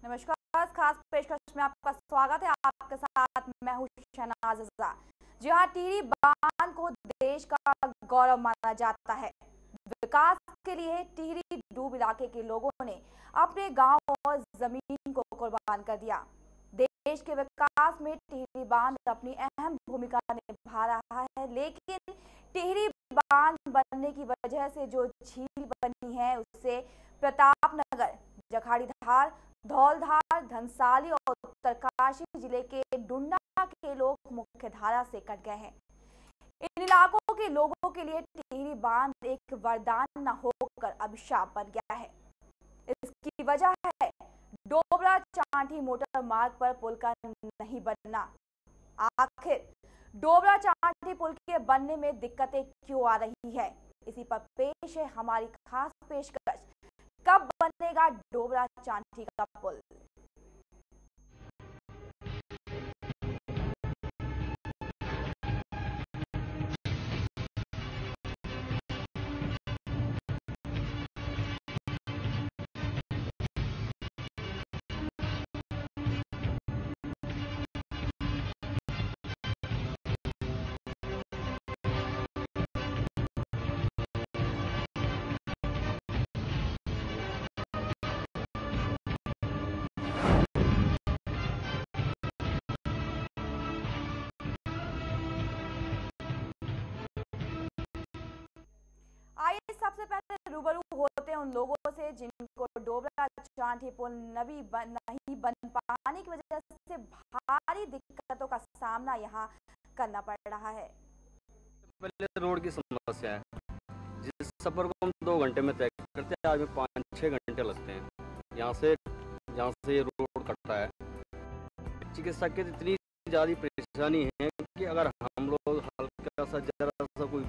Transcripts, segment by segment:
नमस्कार। खास पेशकश में आपका स्वागत है। आपके साथ मैं हूं शहनाज अज़ा। जी हाँ, टिहरी बांध को देश का गौरव माना जाता है। विकास के लिए टिहरी डूब इलाके के लोगों ने अपने गांव और जमीन को कुर्बान कर दिया। देश के विकास में टिहरी बांध अपनी अहम भूमिका निभा रहा है, लेकिन टिहरी बांध बनने की वजह से जो झील बनी है उससे प्रतापनगर, जखाड़ीधार, धौलधार, धनसाली और उत्तरकाशी जिले के डुंडा के लोग मुख्य धारा से कट गए हैं। इन इलाकों के लोगों के लिए टिहरी बांध एक वरदान न होकर अभिशाप बन गया है। इसकी वजह है डोबरा चांठी मोटर मार्ग पर पुल का नहीं बनना। आखिर डोबरा चांठी पुल के बनने में दिक्कतें क्यों आ रही है, इसी पर पेश है हमारी खास पेशकश। कब बनेगा डोबरा चांठी का पुल? आइए सबसे पहले रूबरू होते हैं उन लोगों से जिनको डोबरा चांठी पुल नहीं बन पाने की वजह से भारी दिक्कतों का सामना यहाँ करना पड़ रहा है। पहले रोड की समस्या है, जिस सफर को हम 2 घंटे में तय करते हैं आज में 5-6 घंटे लगते हैं। यहाँ से जहाँ से ये रोड कटता है, चिकित्सा की इतनी ज़्यादा परेशानी है कि अगर हम लोग हल्का सा जरा सा कोई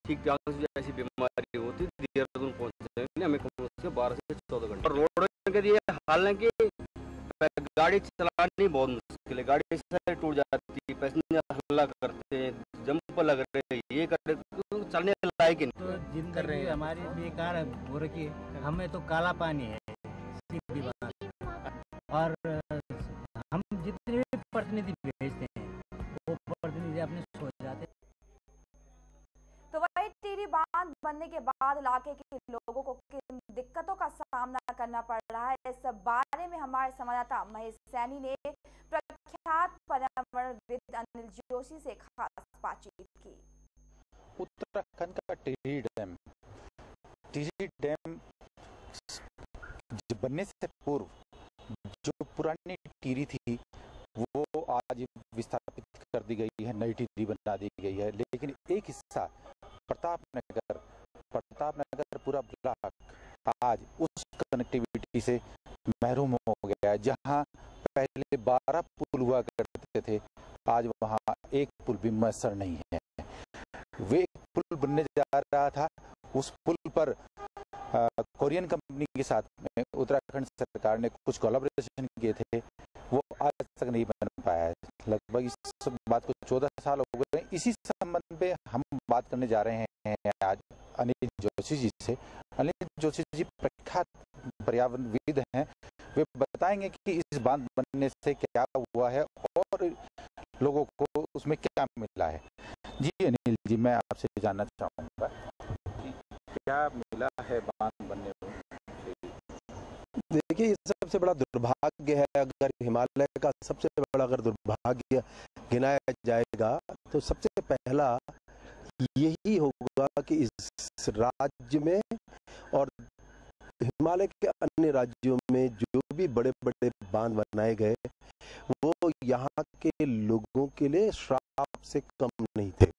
ठीक ठाक जैसी बीमारी होती देहरादून पहुँचने के लिए हमें कम से 12 से 14 घंटे। रोड के लिए हालांकि गाड़ी चलानी बहुत मुश्किल है, गाड़ी से टूट जाती है, पैसेंजर हल्ला करते हैं, जंप लग रहे हैं, ये करते तो चलने लायक ही नहीं। तो जिंदगी हमारी बेकार हो रखी है। हमें तो काला पानी है सीधी बात। और हम जितने भी प्रतिनिधि भेजते हैं वो प्रतिनिधि अपने सो जाते। तो वही टिहरी बांध बनने के बाद इलाके के लोगों को किन दिक्कतों का सामना करना पड़ रहा है, इस बारे में हमारे संवाददाता महेश सैनी ने प्रख्यात पर्यावरणविद अनिल जोशी से खास बातचीत की। उत्तराखंड का टिहरी डैम बनने से पूर्व जो पुरानी टिहरी थी वो आज विस्थापित कर दी गई है, नई टिहरी बना दी गई है। लेकिन एक हिस्सा प्रतापनगर पूरा ब्लॉक आज उस कनेक्टिविटी से महरूम हो गया है। जहां पहले 12 पुल हुआ करते थे, आज वहां एक पुल भी मैसर नहीं है। वे एक पुल बनने जा रहा था, उस पुल पर कोरियन कंपनी के साथ में उत्तराखंड सरकार ने कुछ कोलैबोरेशन किए थे, वो आज तक नहीं बन पाया है। लगभग इस बात को 14 साल हो गए। इसी संबंध पे हम बात करने जा रहे हैं आज अनिल जोशी जी से। अनिल जोशी जी प्रख्यात पर्यावरणविद हैं, वे बताएंगे कि इस बांध बनने से क्या हुआ है और लोगों को उसमें क्या मिला है। जी अनिल जी, मैं आपसे जानना चाहूँगा कि क्या मिला है बांध बनने में? देखिए, ये सबसे बड़ा दुर्भाग्य है। अगर हिमालय का सबसे बड़ा अगर दुर्भाग्य गिनाया जाएगा तो सबसे पहला यही होगा कि इस राज्य में और हिमालय के अन्य राज्यों में जो भी बड़े बड़े बांध बनाए गए वो यहाँ के लोगों के लिए श्राप से कम नहीं थे।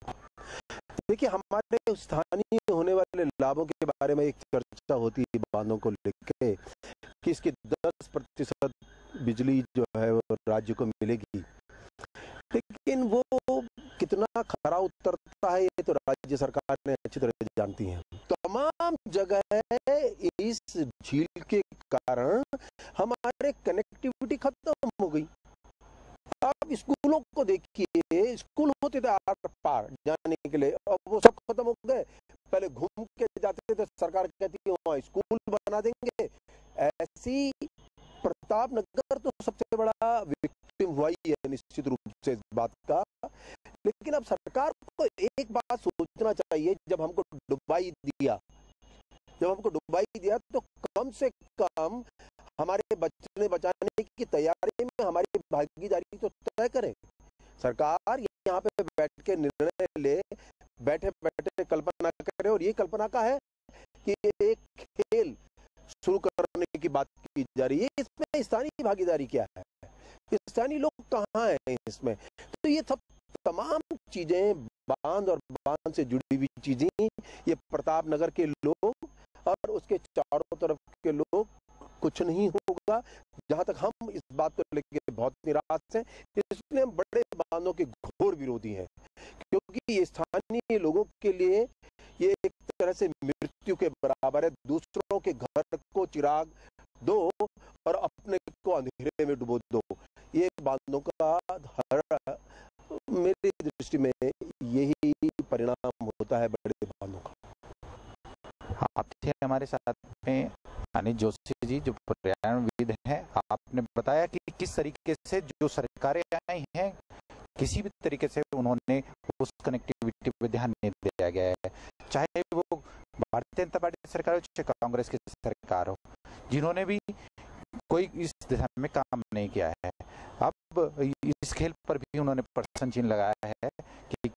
देखिए, हमारे स्थानीय होने वाले लाभों के बारे में एक चर्चा होती है बांधों को लेकर कि इसकी 10% बिजली जो है वो राज्य को मिलेगी, लेकिन वो कितना खरा उतरता है ये तो राज्य सरकार ने अच्छी तरह जानती है। तमाम जगह इस झील के कारण हमारे कनेक्टिविटी खत्म हो गई। आप स्कूलों को देखिए, स्कूल होते थे आर पार जाने के लिए, अब वो सब खत्म हो गए। पहले घूम के जाते थे, सरकार कहती है वहाँ स्कूल बना देंगे। ऐसी प्रताप नगर तो सबसे बड़ा विक्टिम हुआ ही है निश्चित रूप से इस बात का। लेकिन अब सरकार को एक बात सोचना चाहिए, जब हमको डुबाई दिया तो कम से कम हमारे बचाने की तैयारी में हमारी भागीदारी तो तय करे। सरकार यहाँ पे बैठ के निर्णय ले, बैठे बैठे कल्पना करे, और ये कल्पना का है कि एक खेल शुरू करने की बात की जा रही है। इसमें स्थानीय भागीदारी क्या है, स्थानीय लोग कहाँ हैं इसमें? तो ये सब तमाम चीजें, बांध और बांध से जुड़ी हुई चीजें, ये प्रताप नगर के लोग और उसके चारों तरफ के लोग, कुछ नहीं होगा। जहां तक हम इस बात को लेकर बहुत निराश हैं, इसलिए हम बड़े बांधों के घोर विरोधी हैं, क्योंकि ये स्थानीय लोगों के लिए ये एक तरह से मृत्यु के बराबर है। दूसरों के घर को चिराग दो और अपने को अंधेरे में डुबो दो। ये बांधों का हर मेरी दृष्टि में यही परिणाम होता है बड़े बांधों का। आप थे हमारे साथ में अनिल जोशी जी, जो पर्यावरणविद हैं। आपने बताया कि किस तरीके से जो सरकारें आई हैं, किसी भी तरीके से उन्होंने उस कनेक्टिविटी पर ध्यान नहीं दिया गया है, चाहे वो भारतीय जनता पार्टी सरकार हो चाहे कांग्रेस की सरकार हो, जिन्होंने भी कोई इस दिशा में काम नहीं किया है। अब इस खेल पर भी उन्होंने प्रश्न चिन्ह लगाया है कि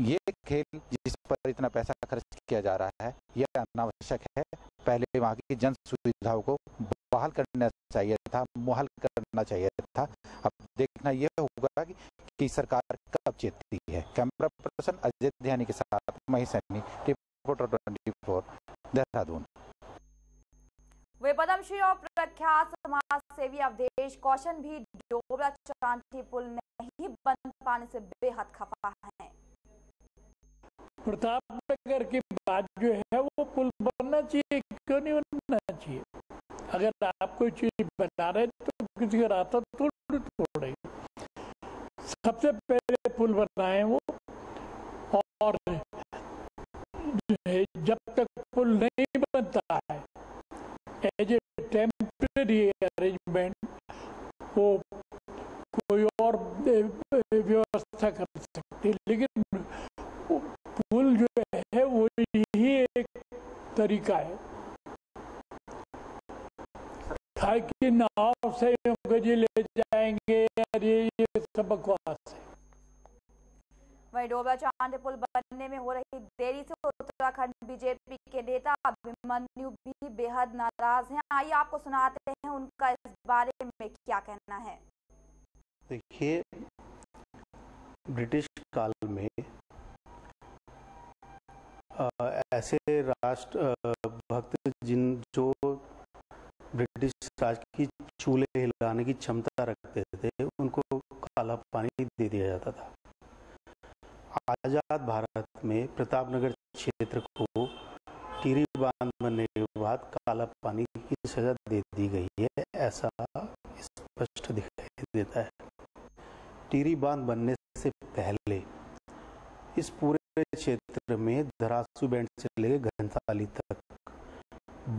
ये खेल जिस पर इतना पैसा खर्च किया जा रहा है, यह अनावश्यक है। पहले वहाँ की जन सुविधाओं को बहाल करना चाहिए था, मुहाल करना चाहिए था। अब देखना यह होगा कि सरकार कब चेतती है। कैमरा पर्सन अजय ध्यानी के साथ महेश सैनी, रिपोर्टर 24 देहरादून। वे पद्मश्री और प्रख्यात समाज सेवी अवधेश कौशन भी डोबरा चांठी पुल नहीं बन पाने से बेहद खफा हैं। प्रताप नगर की बात जो है वो पुल बनना चाहिए, क्यों नहीं बनना चाहिए? अगर आप कोई चीज बना रहे तो किसी का रास्ता तोड़े। सबसे पहले पुल बनाए वो, और जब तक पुल नहीं बनता है एज ए टेम्परेरी अरेंजमेंट वो कोई और व्यवस्था कर सकती है, लेकिन पुल जो है वो ही एक तरीका है। कि नाव से जी ले जाएंगे, ये सब बकवास है। वहीं डोबरा चांठी पुल बनने में हो रही देरी से उत्तराखंड बीजेपी के नेता अभिमन्यु भी बेहद नाराज हैं। आइए आपको सुनाते हैं उनका इस बारे में क्या कहना है। देखिए, ब्रिटिश काल में ऐसे राष्ट्र भक्त जो ब्रिटिश राज की चूल्हे हिलाने की क्षमता रखते थे, उनको काला पानी दे दिया जाता था। आजाद भारत में प्रतापनगर क्षेत्र को टिहरी बांध बनने के बाद काला पानी की सजा दे दी गई है, ऐसा स्पष्ट दिखाई देता है। टिहरी बांध बनने से पहले इस पूरे क्षेत्र में धरासू बैंड से लेकर घनसाली तक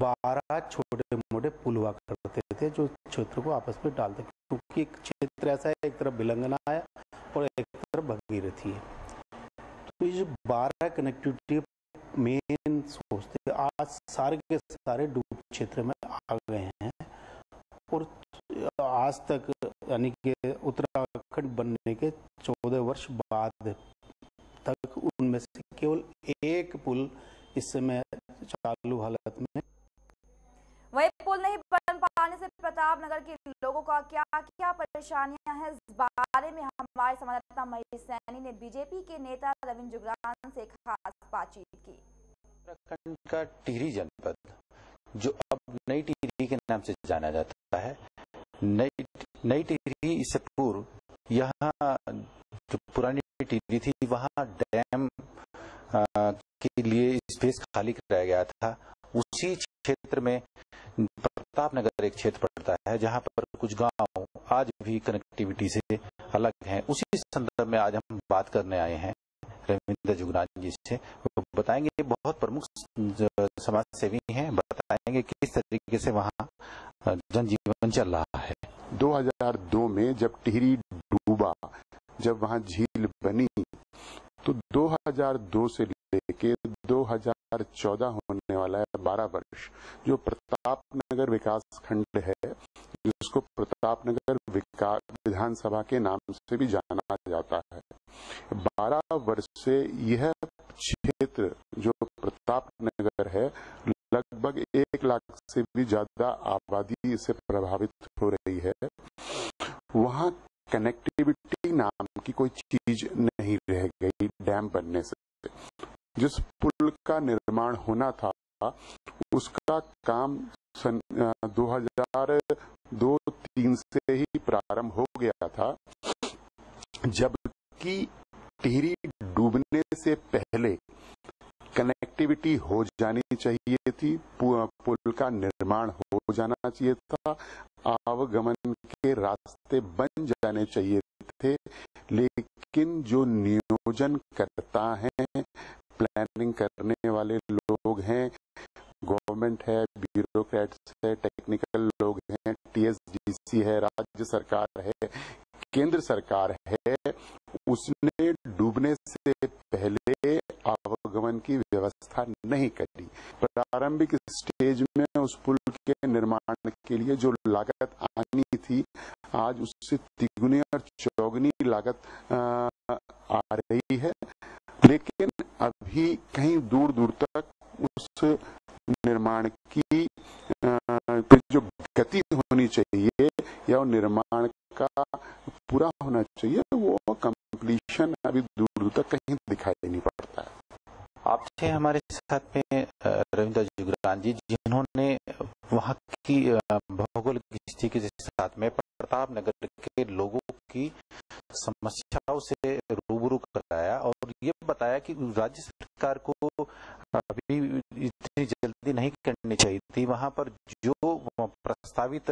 12 छोटे मोटे पुल हुआ करते थे, जो क्षेत्र को आपस में डालते, क्योंकि एक क्षेत्र ऐसा है, एक तरफ भिलंगना है और एक तरफ भगीरथी है। तो ये 12 कनेक्टिविटी मेन सोचते आज सारे के सारे डूब क्षेत्र में आ गए हैं, और आज तक यानी कि उत्तराखंड बनने के 14 वर्ष बाद तक उनमें से केवल एक पुल इस समय चालू हालत में। वही पुल नहीं बन पाने से प्रतापनगर के लोगों का क्या क्या परेशानियां हैं, इस बारे में हमारे संवाददाता महेश सैनी ने बीजेपी के नेता रविंद्र जुगरान से खास बातचीत की। उत्तराखंड का टिहरी जनपद, जो अब नई टिहरी के नाम से जाना जाता है, नई टिहरी इससे पूर्व यहाँ जो पुरानी टिहरी थी, वहाँ डैम के लिए स्पेस खाली कराया गया था। उसी क्षेत्र में प्रतापनगर एक क्षेत्र पड़ता है, जहाँ पर कुछ गांव आज भी कनेक्टिविटी से अलग हैं। उसी संदर्भ में आज हम बात करने आए हैं रविंद्र जुगरान जी से। वो बताएंगे, बहुत प्रमुख समाज सेवी हैं, बताएंगे किस तरीके से वहाँ जनजीवन चल रहा है। 2002 में जब टिहरी डूबा, जब वहां झील बनी, तो 2002 से लेके 2014 होने वाला है 12 वर्ष, जो प्रतापनगर विकास खंड है, जिसको प्रतापनगर विधानसभा के नाम से भी जाना जाता है, 12 वर्ष से यह क्षेत्र जो प्रतापनगर है, लगभग 1 लाख से भी ज्यादा आबादी से प्रभावित हो रही है। वहां कनेक्टिविटी नाम की कोई चीज नहीं रह गई डैम बनने से। जिस पुल का निर्माण होना था उसका काम 2002-03 से ही प्रारंभ हो गया था, जबकि टिहरी डूबने से पहले कनेक्टिविटी हो जानी चाहिए थी, पुल का निर्माण हो जाना चाहिए था, आवागमन के रास्ते बन जाने चाहिए थे, लेकिन जो नियोजन करता है, प्लानिंग करने वाले लोग हैं, गवर्नमेंट है, ब्यूरोक्रेट्स है, टेक्निकल लोग हैं, टीएसडीसी है, राज्य सरकार है, केंद्र सरकार है, उसने डूबने से पहले आवागमन की व्यवस्था नहीं करी। प्रारंभिक स्टेज में उस पुल के निर्माण के लिए जो लागत आनी थी, आज उससे तिगुनी और चौगुनी लागत आ रही है, लेकिन अभी कहीं दूर दूर तक उस निर्माण की जो गति होनी चाहिए या निर्माण का पूरा होना चाहिए, वो कंप्लीशन अभी दूर दूर तक कहीं दिखाई नहीं पड़ता है। आपसे हमारे साथ में रविंद्र जुगरान जी, जिन्होंने वहाँ की भौगोलिक स्थिति के साथ में प्रतापनगर के लोगों की समस्याओं से रूबरू कराया और ये बताया कि राज्य सरकार को अभी इतनी जल्दी नहीं करनी चाहिए थी। वहां पर जो प्रस्तावित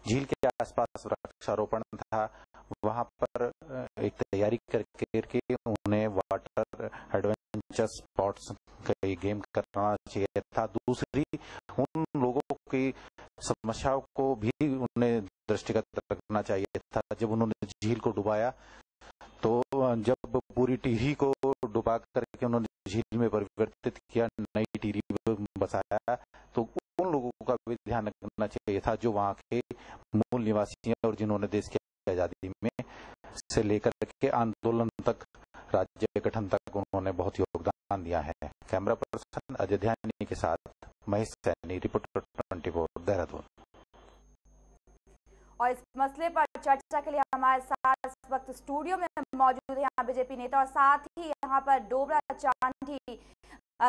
झील के आसपास वृक्षारोपण था, वहां पर एक तैयारी करके उन्हें वाटर एडवेंचर स्पॉट्स का गेम करना चाहिए था। दूसरी, उन लोगों की समस्याओं को भी उन्हें दृष्टिगत रखना चाहिए था। जब उन्होंने झील को डुबाया, तो जब पूरी टिहरी को डुबा करके उन्होंने झील में परिवर्तित किया, नई टिहरी बसाया, तो उन लोगों का भी ध्यान रखना चाहिए था जो वहां के मूल निवासी हैं और जिन्होंने देश की आजादी में से लेकर के आंदोलन तक, राज्य गठन तक उन्होंने बहुत योगदान दिया है। कैमरा पर्सन अजय ध्यानी के साथ महेश सैनी, रिपोर्टर 24 देहरादून। और इस मसले पर चर्चा के लिए हमारे साथ इस वक्त स्टूडियो में मौजूद है यहाँ बीजेपी नेता और साथ ही यहाँ पर डोबरा चांठी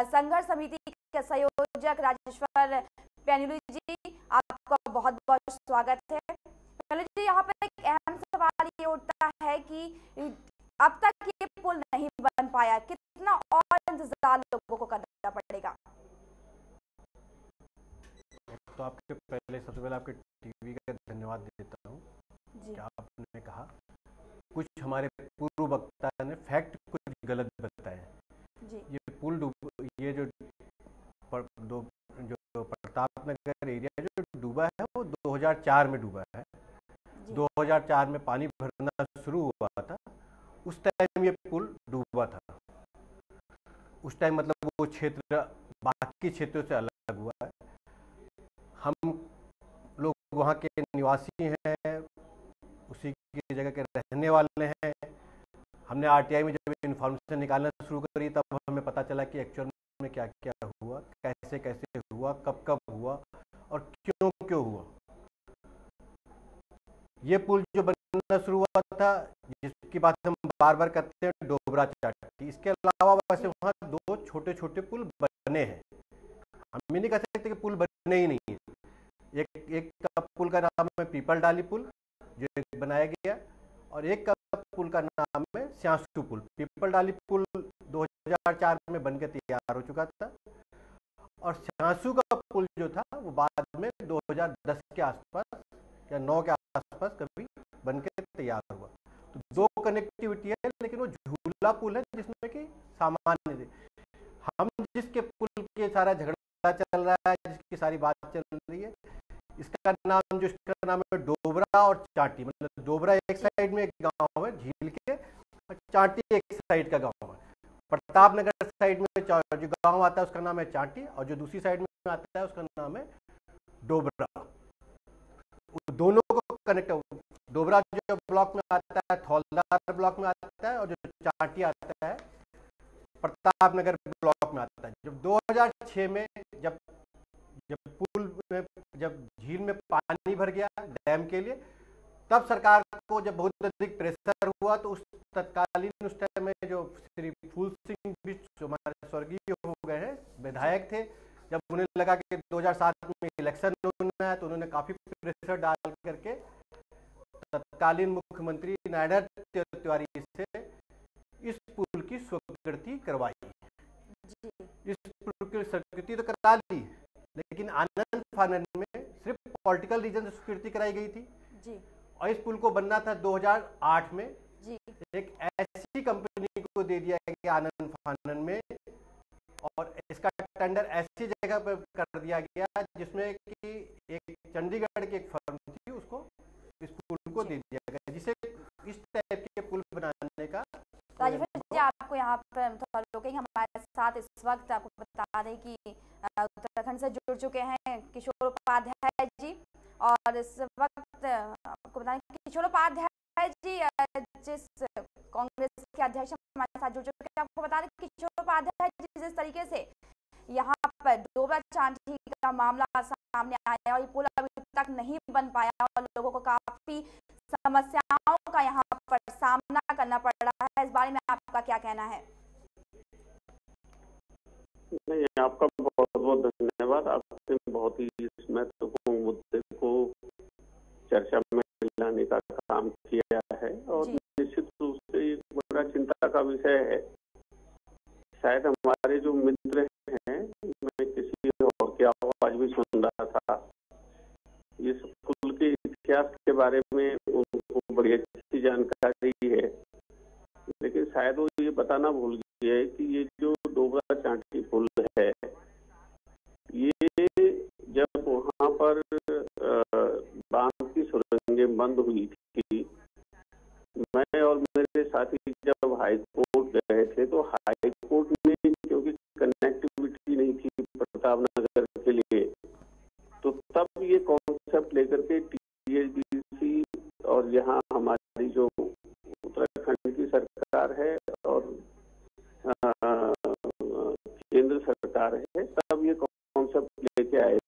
संघर्ष समिति के संयोजक राजेश्वर पैनुली जी, आपका बहुत बहुत स्वागत है। पैनुली जी, यहाँ पर एक अहम सवाल ये उठता है कि अब तक ये पुल नहीं बन पाया, कितना और इंतजार लोगों को करना पड़ेगा? तो आपके पहले सबसे पहले आपके टीवी का धन्यवाद देता हूँ कि आपने कहा, कुछ हमारे पूर्व वक्ता ने फैक्ट कुछ गलत बताया। ये पुल ये जो प्रतापनगर एरिया जो डूबा है वो 2004 में डूबा है। 2004 में पानी भरना शुरू हुआ था, उस टाइम ये पुल डूबा था। उस टाइम मतलब वो क्षेत्र बाकी क्षेत्रों से अलग हुआ है। हम लोग वहाँ के निवासी हैं, उसी की जगह के रहने वाले हैं। हमने आरटीआई में जब इन्फॉर्मेशन निकालना शुरू करी, तब हमें पता चला कि एक्चुअल में क्या क्या हुआ, कैसे कैसे हुआ, कब कब हुआ और क्यों क्यों हुआ। ये पुल जो बनना शुरू हुआ था, जिसकी बात हम बार बार करते हैं, डोबरा चांठी, इसके अलावा वैसे वहाँ 2 छोटे छोटे पुल बने हैं। हम ये नहीं कह सकते कि पुल बने ही नहीं है। एक का पुल का नाम है पीपल डाली पुल, जो एक बनाया गया, और एक का पुल का नाम है स्यांसू पुल। पीपल डाली पुल 2004 में बनकर तैयार हो चुका था और स्यांसू का पुल जो था वो बाद में 2010 के आसपास या 9 के आसपास कभी बनकर तैयार हुआ। तो 2 कनेक्टिविटी है, लेकिन वो झूला पुल है जिसमें कि सामान्य थे। हम जिसके पुल के सारा झगड़ा चल रहा है, जिसकी सारी बात चल रही है, इसका नाम है डोबरा और चाटी। मतलब डोबरा एक साइड में एक गांव है झील के, और चाटी एक साइड का गांव है। प्रतापनगर साइड में जो गांव आता है उसका नाम है चाटी, और जो दूसरी साइड में आता है उसका नाम है डोबरा। दोनों को कनेक्ट, डोबरा जो ब्लॉक में आता है थौलदार ब्लॉक में आता है, और जो चाटी आता है प्रतापनगर ब्लॉक में आता है। जब 2006 में जब पुल में जब झील में पानी भर गया डैम के लिए, तब सरकार को जब बहुत अधिक प्रेशर हुआ तो उस तत्कालीन उस टाइम में जो श्री फूल सिंह बिष्ट जो हमारे स्वर्गीय हो गए हैं विधायक थे, जब उन्हें लगा कि 2007 में इलेक्शन होना है तो उन्होंने काफी प्रेशर डाल करके तत्कालीन मुख्यमंत्री नायडर तिवारी से इस पुल की स्वीकृति करवाई। इस पुल की स्वीकृति तो करा ली, लेकिन आनंद फानन में सिर्फ पॉलिटिकल रीजन से स्वीकृति कराई गई थी जी। और इस पुल को बनना था 2008 में जी। एक ऐसी कंपनी को दे दिया गया आनंद फानन में, और इसका टेंडर ऐसी जगह पर कर दिया गया जिसमें कि एक चंडीगढ़ की एक फर्म थी, उसको इस पुल को दे दिया गया, जिसे इस टाइप के पुल बनाने का। राजीव जी, आपको यहाँ पर थोड़ा रोकेंगे, हमारे साथ इस वक्त आपको बता दें कि उत्तराखंड से जुड़ चुके हैं किशोर उपाध्याय जी, और इस वक्त आपको बताएं किशोर उपाध्याय जी जिस कांग्रेस के अध्यक्ष हमारे साथ जुड़ चुके हैं, आपको बता दें किशोर उपाध्याय जी जिस तरीके से यहाँ पर डोबरा चांठी का मामला सामने आया और ये पुल अभी तक नहीं बन पाया और लोगों को काफी समस्याओं का यहाँ पर सामना करना पड़ रहा है, इस बारे में आपका क्या कहना है? नहीं, आपका बहुत बहुत धन्यवाद। आपने बहुत ही इस महत्वपूर्ण मुद्दे को चर्चा में लाने का काम किया है, और निश्चित रूप से एक बड़ा चिंता का विषय है। शायद हमारे जो मित्र हैं, मैं किसी और की आवाज भी सुन रहा था, इस पुल के इतिहास के बारे में उनको बड़ी अच्छी जानकारी है, लेकिन शायद वो ये बताना भूल गए है कि ये जो डोबरा चांठी पुल है, ये जब वहाँ पर बांध की सुरंगें बंद हुई थी, मैं और मेरे साथी जब हाई कोर्ट गए थे, तो हाई कोर्ट में क्योंकि कनेक्टिविटी नहीं थी प्रतापनगर के लिए, तो तब ये कॉन्सेप्ट लेकर के THDC और यहाँ हमारी जो उत्तराखंड की सरकार है और केंद्र सरकार है, तब ये कॉन्सेप्ट लेके आए